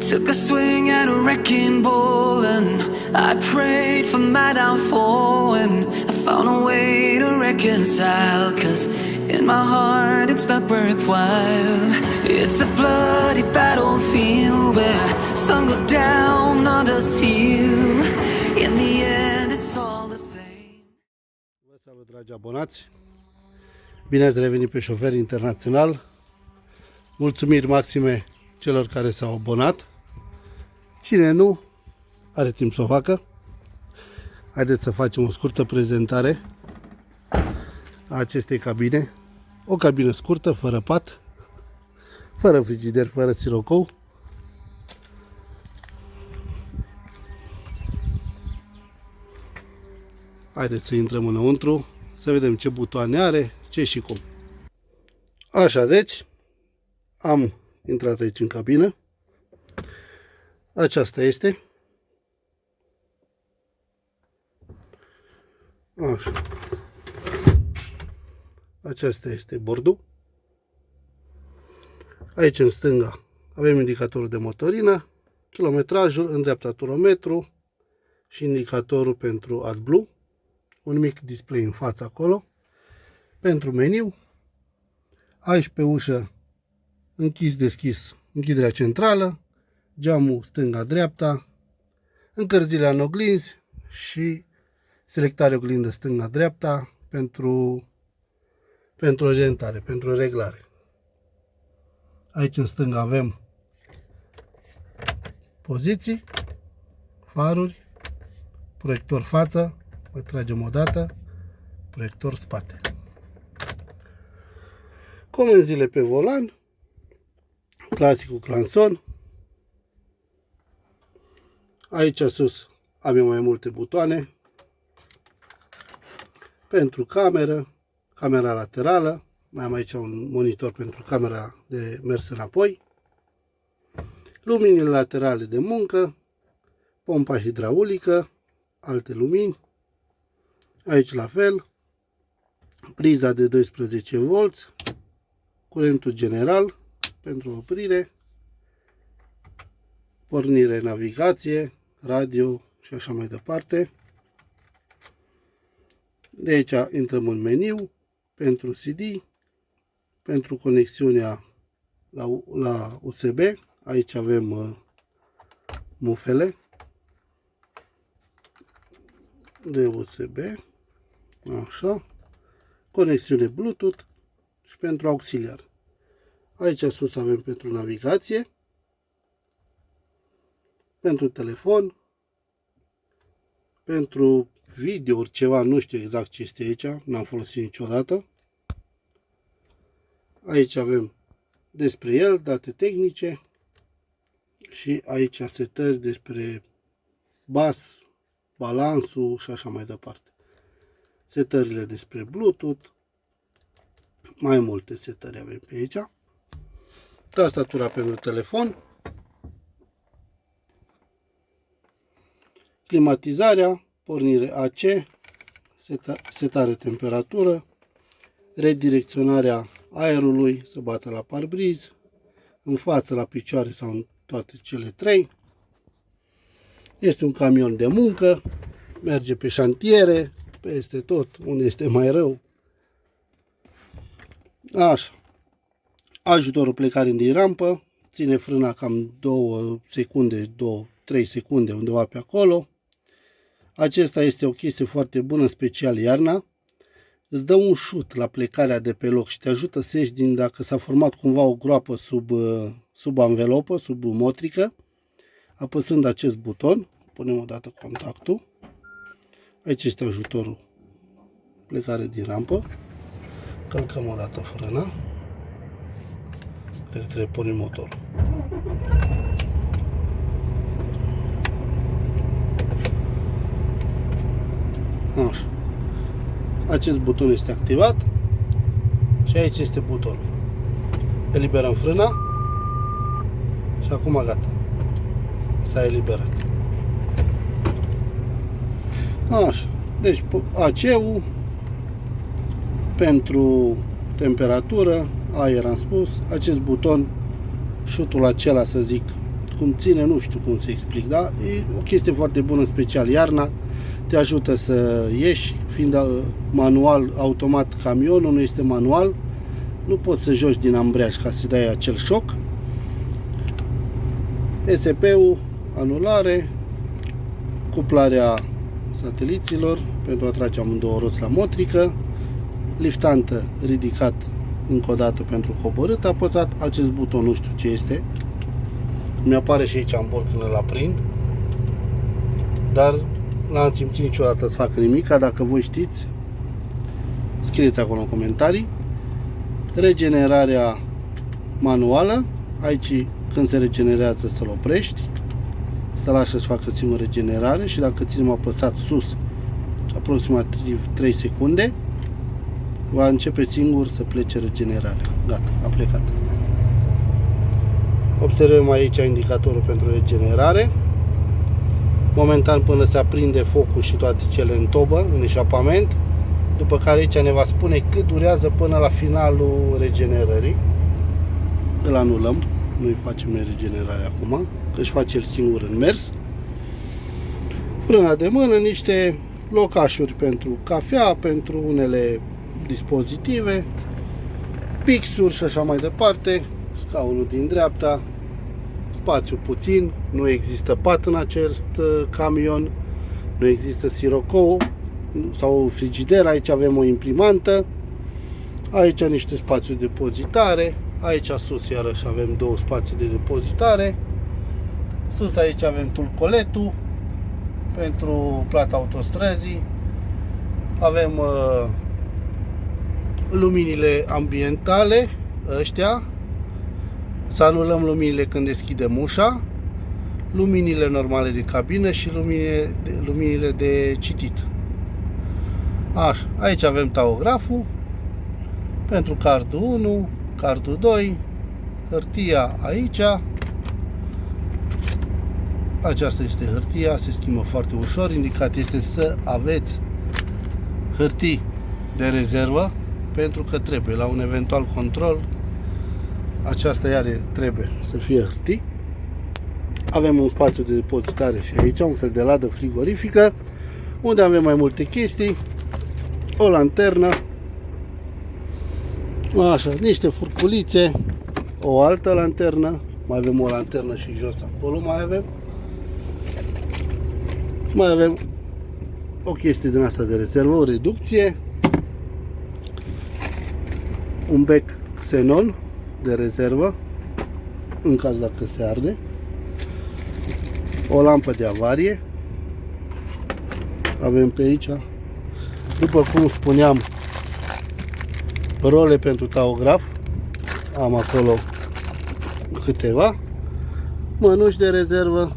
Took a swing at a wrecking ball and I prayed for my downfall, and I found a way to reconcile, 'cause in my heart it's not worthwhile. It's a bloody battlefield where some go down, others heal. In the end it's all the same. Vă salut, dragi abonați! Bine ați revenit pe Șofer Internațional. Mulțumiri maxime celor care s-au abonat. Cine nu are timp să o facă. Haideți să facem o scurtă prezentare a acestei cabine. O cabină scurtă, fără pat, fără frigider, fără sirocou. Haideți să intrăm înăuntru, să vedem ce butoane are, ce și cum. Așa, deci, am intrat aici în cabină. Aceasta este. Așa. Aceasta este bordul. Aici în stânga avem indicatorul de motorină, kilometrajul, în dreapta turometru și indicatorul pentru AdBlue. Un mic display în față acolo. Pentru meniu, aici pe ușă închis-deschis, închiderea centrală, geamul stânga-dreapta, încălzirea în oglinzi și selectarea oglindă stânga-dreapta pentru orientare, pentru reglare. Aici în stânga avem poziții, faruri, proiector față, mai tragem o dată, proiector spate. Comenzile pe volan, clasicul clanson. Aici sus avem mai multe butoane pentru cameră, camera laterală, mai am aici un monitor pentru camera de mers înapoi, luminile laterale de muncă, pompa hidraulică, alte lumini, aici la fel, priza de 12V, curentul general pentru oprire, pornire, navigație, radio și așa mai departe. De aici intrăm în meniu, pentru CD, pentru conexiunea la USB, aici avem mufele de USB, așa, conexiune Bluetooth și pentru auxiliar. Aici sus avem pentru navigație, pentru telefon, pentru videouri, ceva, nu știu exact ce este aici, n-am folosit niciodată. Aici avem despre el, date tehnice și aici setări despre bas, balansul și așa mai departe. Setările despre Bluetooth, mai multe setări avem pe aici. Tastatura pentru telefon, climatizarea, pornire AC, setare temperatură, redirecționarea aerului să bată la parbriz, în față, la picioare sau în toate cele trei. Este un camion de muncă, merge pe șantiere, peste tot, unde este mai rău. Așa. Ajutorul plecare din rampă, ține frâna cam 2 secunde, 2-3 secunde, undeva pe acolo. Acesta este o chestie foarte bună, în special iarna. Îți dă un șut la plecarea de pe loc și te ajută să ieși din, dacă s-a format cumva o groapă sub anvelopă, sub motrică. Apăsând acest buton, punem o dată contactul. Aici este ajutorul plecare din rampă. Călcăm o dată frâna. Cred că trebuie porni motorul. Așa. Acest buton este activat și aici este butonul. Eliberăm frâna și acum gata. S-a eliberat. Așa. Deci AC-ul pentru temperatură, aer am spus, acest buton, șutul acela, să zic, cum ține, nu știu cum să explic, da? E o chestie foarte bună, în special iarna, te ajută să ieși, fiind manual, automat camionul, nu este manual, nu poți să joci din ambreiaj ca să dai acel șoc. ESP-ul, anulare, cuplarea sateliților pentru a trage amândouă roți la motrică, liftantă ridicat încă o dată pentru coborât, apăsat acest buton, nu știu ce este, mi-apare și aici în bord când îl aprind, dar n-am simțit niciodată să fac nimic, dacă voi știți, scrieți acolo în comentarii. Regenerarea manuală, aici când se regenerează să-l oprești, să lași să-și facă singur regenerare și dacă ținem apăsat sus aproximativ 3 secunde, va începe singur să plece regenerarea. Gata, a plecat. Observăm aici indicatorul pentru regenerare. Momentan până se aprinde focul și toate cele în tobă, în eșapament, după care aici ne va spune cât durează până la finalul regenerării. Îl anulăm, nu-i facem regenerare acum, că își face el singur în mers. Frâna de mână, niște locașuri pentru cafea, pentru unele dispozitive, pixuri și așa mai departe, scaunul din dreapta, spațiu puțin, nu există pat în acest camion, nu există sirocou sau frigider, aici avem o imprimantă, aici niște spațiu de depozitare, aici sus iarăși avem două spații de depozitare, sus aici avem tulcoletul pentru plata autostrăzii, avem luminile ambientale, ăștia, să anulăm luminile când deschidem ușa, luminile normale de cabină și luminile de citit. Așa, aici avem tahograful pentru cardul 1, cardul 2, hârtia aici. Aceasta este hârtia, se schimbă foarte ușor, indicat este să aveți hârtii de rezervă, pentru că trebuie, la un eventual control, aceasta iar trebuie să fie hârtii. Avem un spațiu de depozitare și aici, un fel de ladă frigorifică, unde avem mai multe chestii, o lanternă, așa, niște furculițe, o altă lanternă, mai avem o lanternă și jos acolo mai avem o chestie din asta de rezervă, o reducție, un bec xenon de rezervă în caz dacă se arde, o lampă de avarie avem pe aici, după cum spuneam, role pentru tahograf, am acolo câteva, mănuși de rezervă,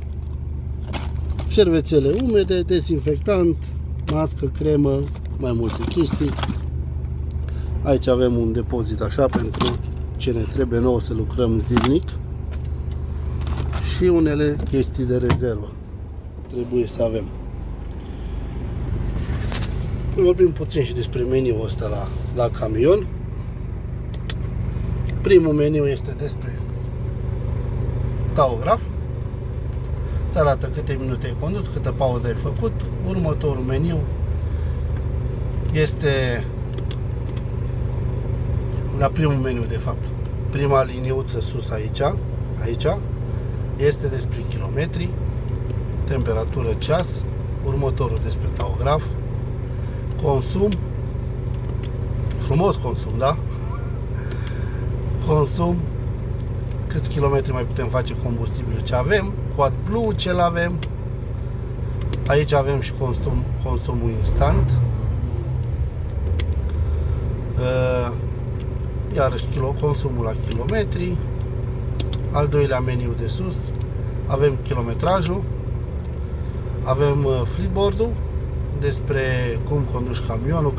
șervețele umede, dezinfectant, mască, cremă, mai multe chestii. Aici avem un depozit așa pentru ce ne trebuie nouă să lucrăm zilnic și unele chestii de rezervă trebuie să avem. Vorbim puțin și despre meniul ăsta la camion. Primul meniu este despre tahograf. Îți arată câte minute ai condus, câtă pauză ai făcut. Următorul meniu este la primul meniu, de fapt. Prima liniuță sus aici este despre kilometri, temperatură, ceas. Următorul despre tahograf, consum, frumos consum, da? Consum, câți kilometri mai putem face combustibilul ce avem, cu Blue ce-l avem. Aici avem și consumul instant. Iarăși consumul la kilometri. Al doilea meniu de sus avem kilometrajul, avem flipboard-ul despre cum conduci camionul,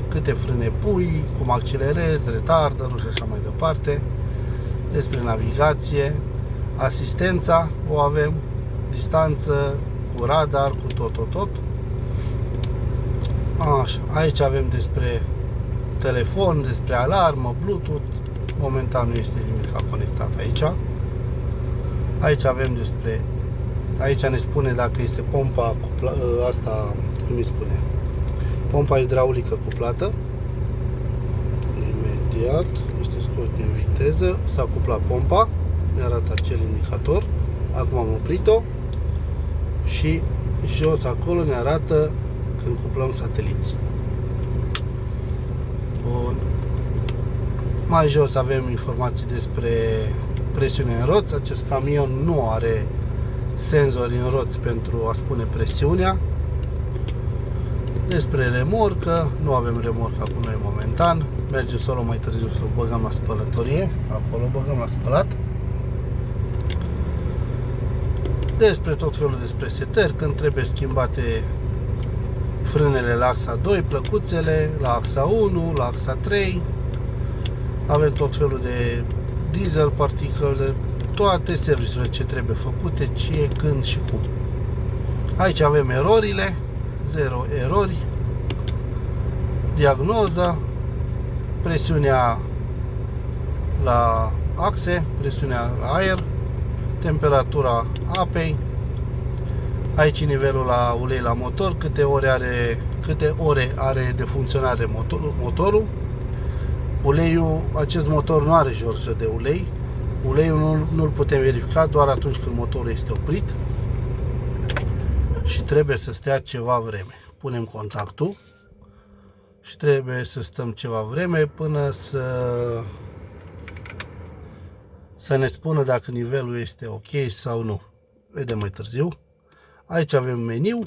câte frâne pui, cum accelerezi, retarderul și așa mai departe, despre navigație, asistența o avem, distanță, cu radar, cu tot. Așa, aici avem despre telefon, despre alarmă, Bluetooth, momentan nu este nimic conectat aici. Aici avem aici ne spune dacă este pompa asta, cum îi spune, pompa hidraulică cuplată. Imediat este scos din viteză, s-a cuplat pompa, ne arată acel indicator. Acum am oprit-o și jos acolo ne arată când cuplăm sateliți. Bun. Mai jos avem informații despre presiunea în roți. Acest camion nu are senzori în roți pentru a spune presiunea. Despre remorcă, nu avem remorcă cu noi momentan. Merge să o luăm mai târziu să o băgăm la spălătorie. Acolo băgăm la spălat. Despre tot felul despre setări, când trebuie schimbate frânele la axa 2, plăcuțele la axa 1, la axa 3. Avem tot felul de diesel, particule, toate serviciile ce trebuie făcute, ce, când și cum. Aici avem erorile, 0 erori, diagnoza, presiunea la axe, presiunea la aer, temperatura apei, aici nivelul la ulei la motor, câte ore are de funcționare motorul. Uleiul, acest motor nu are jorsă de ulei. Uleiul nu-l putem verifica doar atunci când motorul este oprit și trebuie să stea ceva vreme. Punem contactul și trebuie să stăm ceva vreme până să ne spună dacă nivelul este ok sau nu. Vedem mai târziu. Aici avem meniu,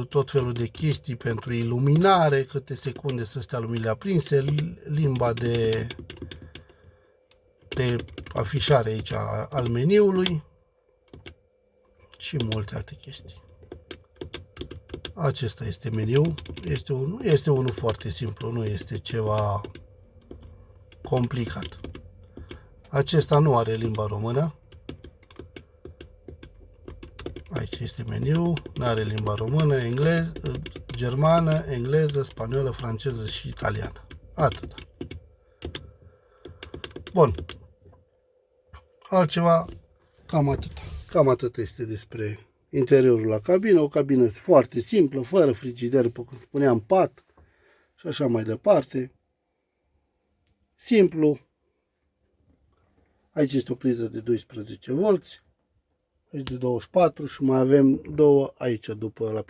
tot felul de chestii pentru iluminare, câte secunde să stea luminile aprinse, limba de afișare aici al meniului și multe alte chestii. Acesta este meniul, este unul foarte simplu, nu este ceva complicat. Acesta nu are limba română. Aici este meniu, nu are limba română, germană, engleză, spaniolă, franceză și italiană. Atât. Bun. Altceva, cam atât. Cam atât este despre interiorul la cabină. O cabină foarte simplă, fără frigider, după cum spuneam, pat și așa mai departe. Simplu. Aici este o priză de 12 volți. Aici de 24 și mai avem două aici după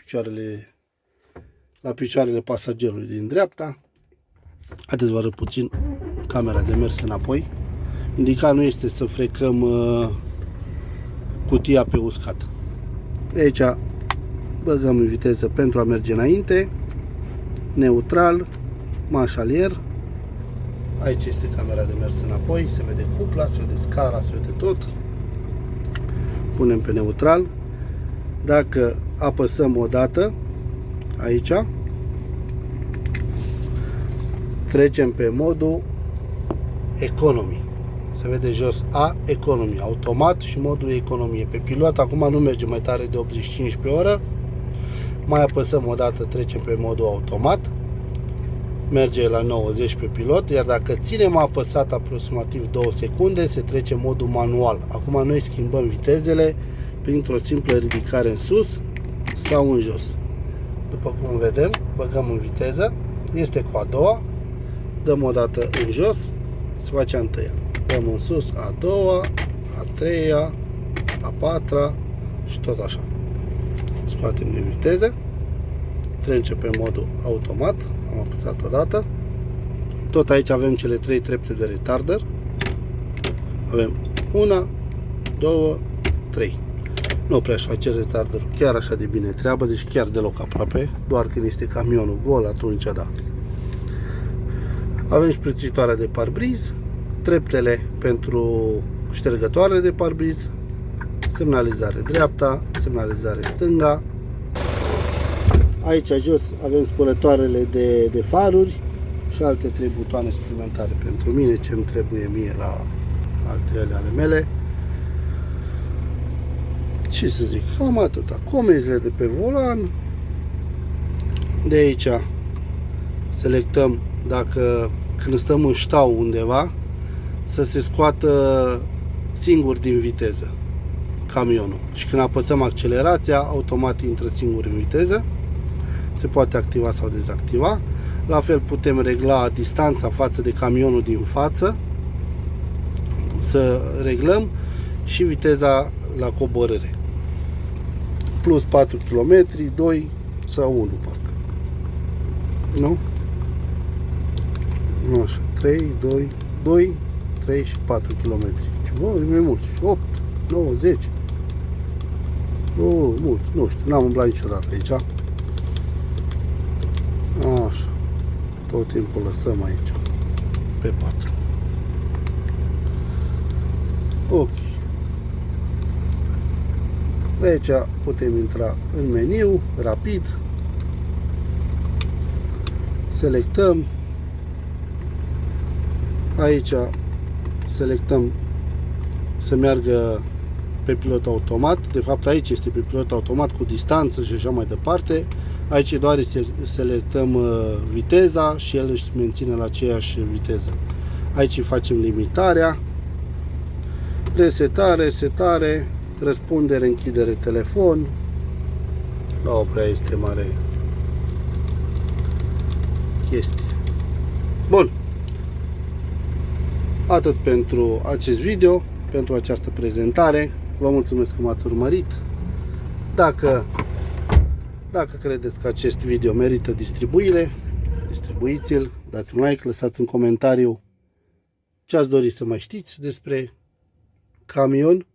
la picioarele pasagerului din dreapta. Haideți vă arăt puțin camera de mers înapoi. Indicat nu este să frecăm cutia pe uscat. De aici băgăm în viteză pentru a merge înainte, neutral, mașalier. Aici este camera de mers înapoi, se vede cupla, se vede scara, se vede tot. Punem pe neutral. Dacă apăsăm o dată aici, trecem pe modul economy. Se vede jos A, economy, automat și modul economie. Pe pilot acum nu merge mai tare de 85 pe oră. Mai apăsăm o dată, trecem pe modul automat. Merge la 90 pe pilot, iar dacă ținem apăsat aproximativ 2 secunde, se trece în modul manual. Acum noi schimbăm vitezele printr-o simplă ridicare în sus sau în jos. După cum vedem, băgăm în viteză, este cu a doua, dăm o dată în jos, se face a întâia. Dăm în sus a doua, a treia, a patra și tot așa. Scoatem din viteză, trecem pe modul automat, am apăsat o dată. Tot aici avem cele 3 trepte de retarder. Avem 1, 2, 3. Nu prea își face retarderul chiar așa de bine treaba, deci chiar deloc aproape, doar când este camionul gol, atunci da. Avem șprițitoarea de parbriz, treptele pentru ștergătoarele de parbriz, semnalizare dreapta, semnalizare stânga. Aici jos avem spălătoarele de faruri și alte 3 butoane suplimentare pentru mine, ce îmi trebuie mie la altele ale mele. Ce să zic, cam atâta. Comenzile de pe volan. De aici selectăm dacă când stăm în ștau undeva să se scoată singur din viteză camionul. Și când apăsăm accelerația, automat intră singur în viteză. Se poate activa sau dezactiva. La fel putem regla distanța față de camionul din față, să reglăm și viteza la coborâre. Plus 4 km, 2 sau 1 parcă. Nu? Nu așa, 3, 2, 3 și 4 km. Și bă, e mai mult. 8, 9, 10. Mult, nu știu, n-am umblat niciodată aici. Așa. Tot timpul lăsăm aici. Pe 4. Ok. De aici putem intra în meniu, rapid. Selectăm. Aici selectăm să meargă pe pilot automat. De fapt aici este pe pilot automat cu distanță și așa mai departe. Aici doar selectăm viteza și el își menține la aceeași viteză. Aici facem limitarea, resetare, setare, răspundere, închidere telefon. Nu prea este mare chestie. Bun. Atât pentru acest video, pentru această prezentare. Vă mulțumesc că m-ați urmărit. Dacă credeți că acest video merită distribuire, distribuiți-l, dați un like, lăsați un comentariu ce ați dori să mai știți despre camion,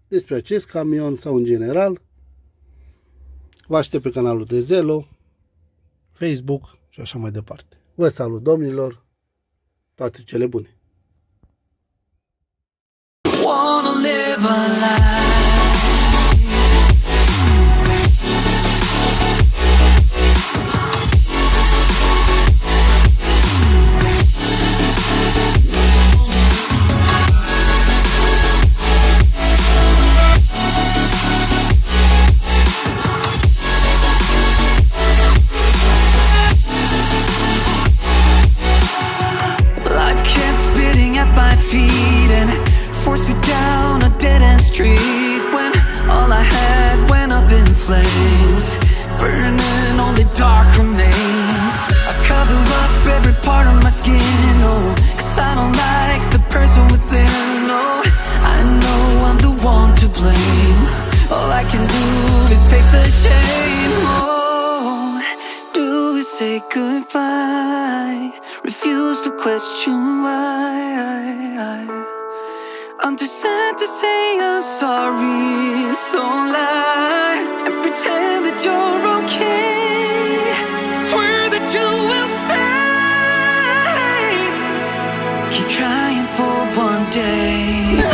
despre acest camion sau în general. Vă aștept pe canalul de Zelo, Facebook și așa mai departe. Vă salut, domnilor, toate cele bune! Wanna live a life. Life kept spitting at my feet and forced me down a dead-end street when all I had went up in flames, burning only dark remains. I cover up every part of my skin, oh, 'cause I don't like the person within, oh. I know I'm the one to blame. All I can do is take the shame, oh. Do we say goodbye? Refuse to question why. I'm too sad to say I'm sorry, so lie and pretend that you're okay. Swear that you will stay. Keep trying for one day.